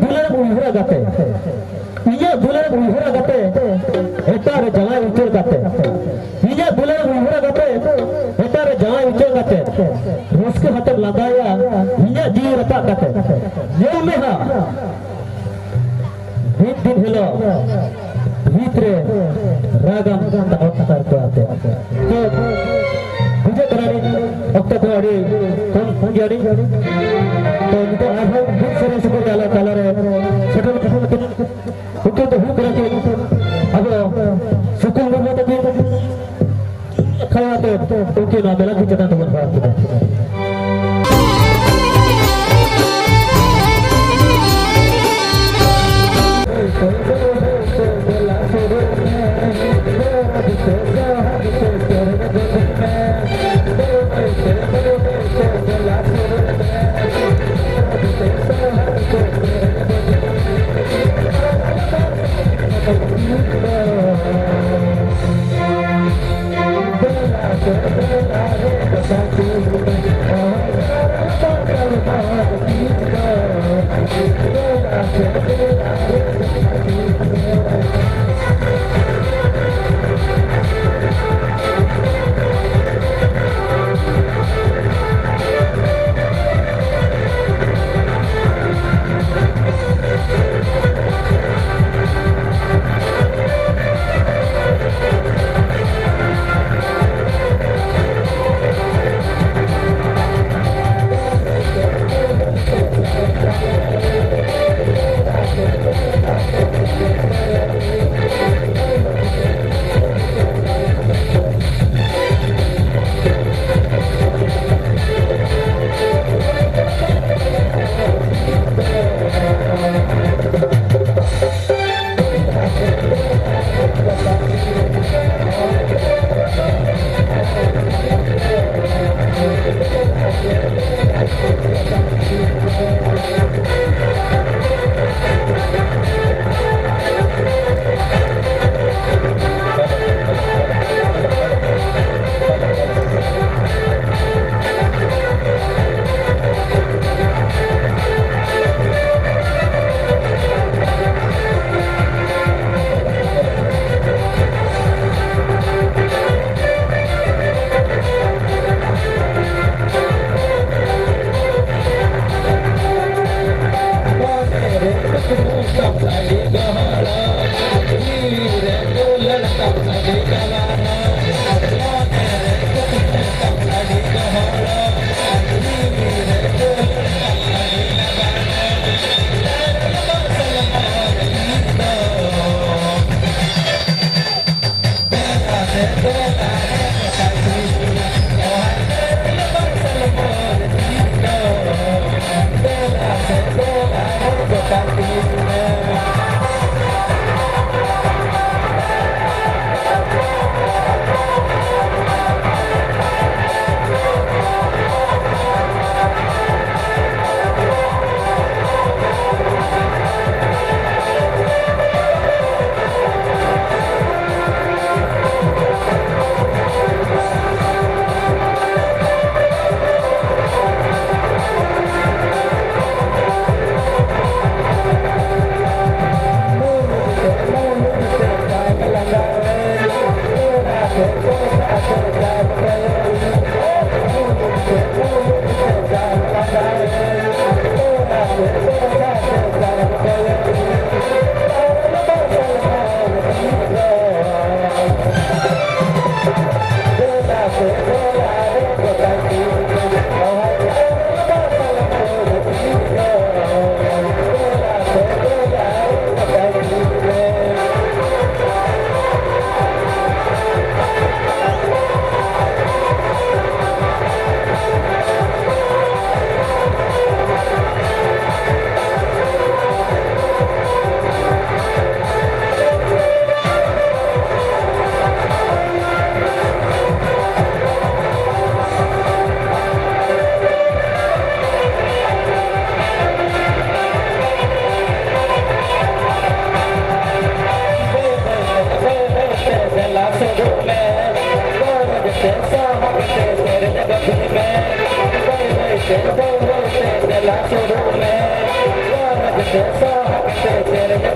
दुलार उइहरा गाते इया दुलार उइहरा गाते एटार जवाय उचर गाते इया दुलार उइहरा गाते एटार जवाय उचर गाते रोसके हाथे लगाया इया जीव रपा गाते ये में हा दिन हेलो भीतरे रागम तहतर को आते तो मुझे करानी अक्ता को अड़ी कौन जानी तो इनको आधा बहुत सारे सुपर डाला डाला रहे सेटल उनको तो हुक रखे अब सुकून में तो खाया तो उनके ना बेला की चटा तो मन बात Yes, sir.